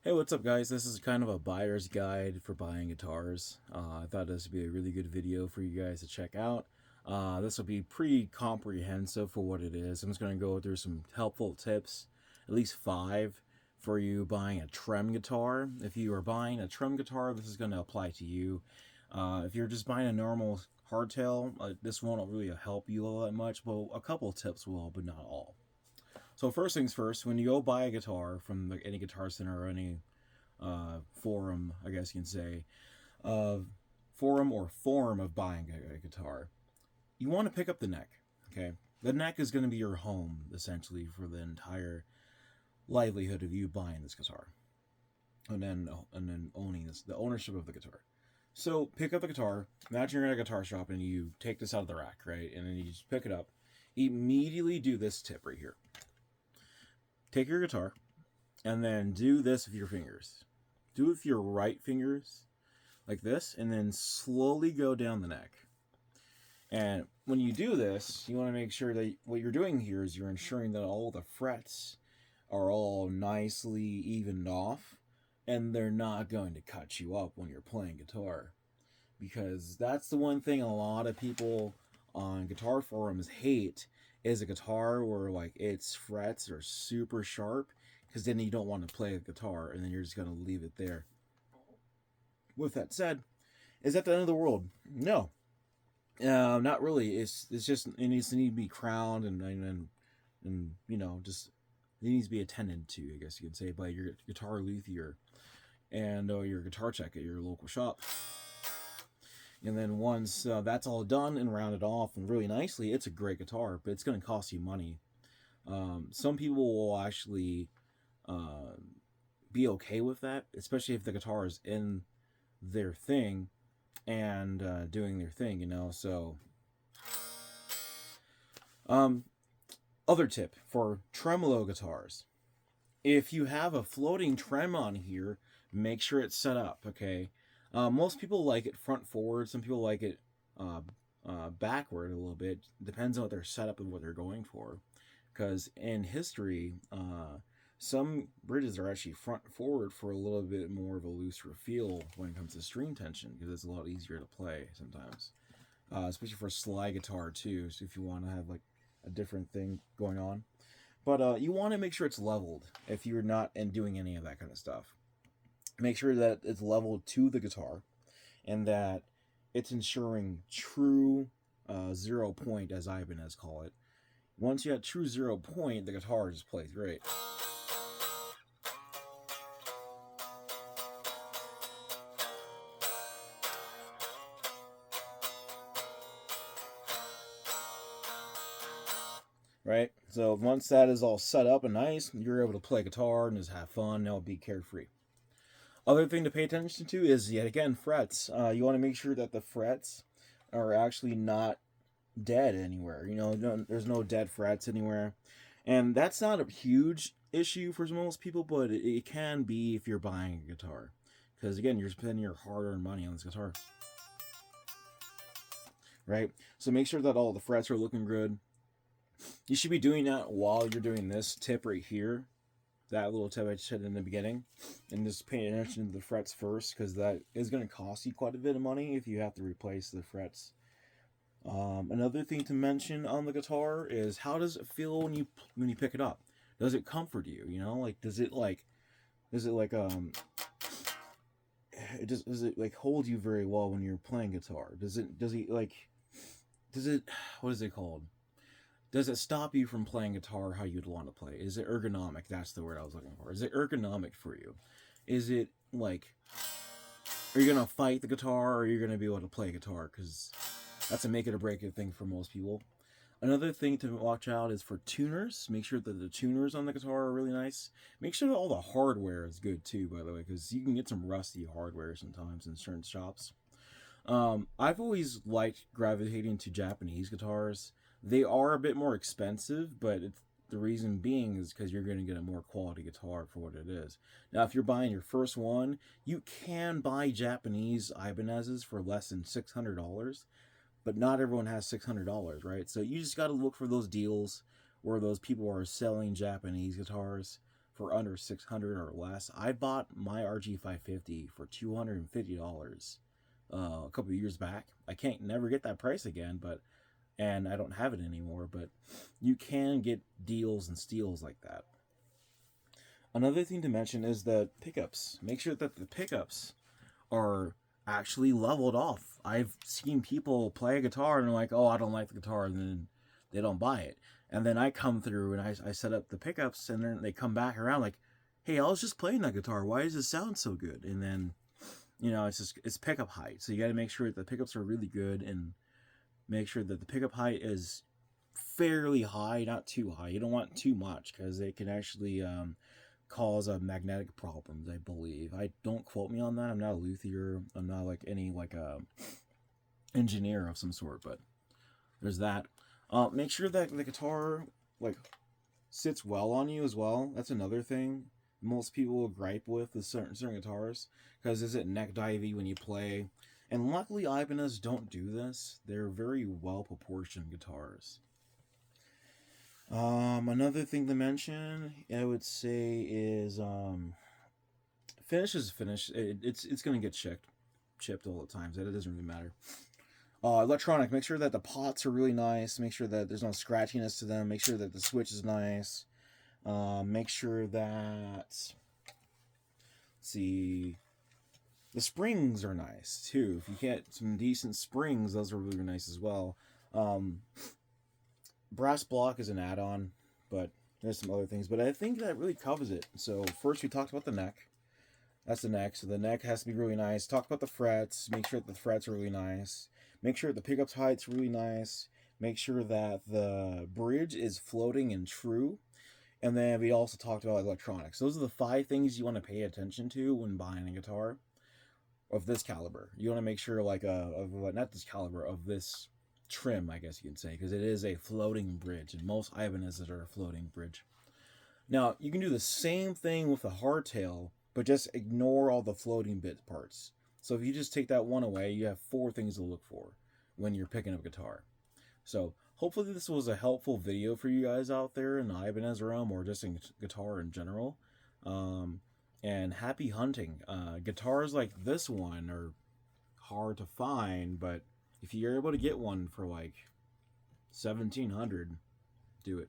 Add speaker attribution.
Speaker 1: Hey, what's up, guys? This is kind of a buyer's guide for buying guitars. I thought this would be a really good video for you guys to check out. This will be pretty comprehensive for what it is. I'm just going to go through some helpful tips, at least five, for you buying a trem guitar. If you are buying a trem guitar, this is going to apply to you. If you're just buying a normal hardtail, this won't really help you all that much, but a couple tips will, but not all. So first things first, when you go buy a guitar from any Guitar Center or any forum, I guess you can say, uh, forum or form of buying a guitar, you want to pick up the neck. Okay, the neck is going to be your home essentially for the entire livelihood of you buying this guitar, and then owning this, the ownership of the guitar. So pick up the guitar. Imagine you're at a guitar shop and you take this out of the rack, right? And then you just pick it up. Immediately do this tip right here. Take your guitar and then do this with your fingers. Do it with your right fingers, like this, and then slowly go down the neck. And when you do this, you want to make sure that what you're doing here is you're ensuring that all the frets are all nicely evened off, and they're not going to cut you up when you're playing guitar. Because that's the one thing a lot of people on guitar forums hate, is a guitar where like its frets are super sharp, because then you don't want to play a guitar and then you're just going to leave it there. With that said, is that the end of the world? No, not really. It's just it needs to be crowned and just it needs to be attended to, I guess you could say, by your guitar luthier and your guitar tech at your local shop. And then once that's all done and rounded off and really nicely, it's a great guitar, but it's going to cost you money. Some people will actually be okay with that, especially if the guitar is in their thing and doing their thing, So, other tip for tremolo guitars: if you have a floating trem on here, make sure it's set up. Okay, most people like it front forward. Some people like it backward a little bit. Depends on what their setup and what they're going for. Because in history, some bridges are actually front forward for a little bit more of a looser feel when it comes to string tension, because it's a lot easier to play sometimes, especially for slide guitar too. So if you want to have like a different thing going on, but you want to make sure it's leveled if you're not doing any of that kind of stuff. Make sure that it's leveled to the guitar, and that it's ensuring true 0 point, as Ibanez call it. Once you have true 0 point, the guitar just plays great. Right? So once that is all set up and nice, you're able to play guitar and just have fun. Now be carefree. Other thing to pay attention to is, yet again, frets. You want to make sure that the frets are actually not dead anywhere. There's no dead frets anywhere. And that's not a huge issue for most people, but it can be if you're buying a guitar. Because, again, you're spending your hard-earned money on this guitar. Right? So make sure that all the frets are looking good. You should be doing that while you're doing this tip right here. That little tip I said in the beginning. And just paying attention to the frets first, because that is going to cost you quite a bit of money if you have to replace the frets. Another thing to mention on the guitar is, how does it feel when you pick it up? Does it comfort you? Does it hold you very well when you're playing guitar? Does it what is it called? Does it stop you from playing guitar how you'd want to play? Is it ergonomic? That's the word I was looking for. Is it ergonomic for you? Is it are you gonna fight the guitar, or are you gonna be able to play guitar? Because that's a make it or break it thing for most people. Another thing to watch out is for tuners. Make sure that the tuners on the guitar are really nice. Make sure that all the hardware is good too, by the way, because you can get some rusty hardware sometimes in certain shops. I've always liked gravitating to Japanese guitars. They are a bit more expensive, but the reason being is because you're going to get a more quality guitar for what it is. Now, if you're buying your first one, you can buy Japanese Ibanez's for less than $600, but not everyone has $600, right? So you just got to look for those deals where those people are selling Japanese guitars for under 600 or less. I bought my RG550 for $250 a couple of years back. I can't never get that price again, but and I don't have it anymore, but you can get deals and steals like that. Another thing to mention is the pickups. Make sure that the pickups are actually leveled off. I've seen people play a guitar and they're like, oh, I don't like the guitar, and then they don't buy it. And then I come through and I set up the pickups, and then they come back around like, hey, I was just playing that guitar. Why does it sound so good? And then, it's pickup height. So you got to make sure that the pickups are really good, and make sure that the pickup height is fairly high, not too high. You don't want too much because it can actually cause magnetic problems, I believe. I don't quote me on that. I'm not a luthier. I'm not like any engineer of some sort, but there's that. Make sure that the guitar like sits well on you as well. That's another thing most people will gripe with certain guitars, because is it neck divey when you play? And luckily Ibanez don't do this. They're very well proportioned guitars. Another thing to mention, I would say, is finish is finish. It's gonna get chipped all the time, so it doesn't really matter. Electronic, make sure that the pots are really nice. Make sure that there's no scratchiness to them. Make sure that the switch is nice. Make sure that, let's see, the springs are nice too. If you get some decent springs, those are really nice as well. Brass block is an add-on, but there's some other things. But I think that really covers it. So first we talked about the neck. That's the neck. So the neck has to be really nice. Talk about the frets. Make sure that the frets are really nice. Make sure the pickups height's really nice. Make sure that the bridge is floating and true. And then we also talked about electronics. Those are the 5 things you want to pay attention to when buying a guitar of this caliber. You want to make sure, not this caliber, of this trim, I guess you can say, because it is a floating bridge, and most Ibanez's are a floating bridge. Now, you can do the same thing with the hardtail, but just ignore all the floating bit parts. So if you just take that one away, you have 4 things to look for when you're picking up guitar. So hopefully this was a helpful video for you guys out there in the Ibanez realm, or just in guitar in general. And happy hunting. Guitars like this one are hard to find, but if you're able to get one for like $1,700, do it.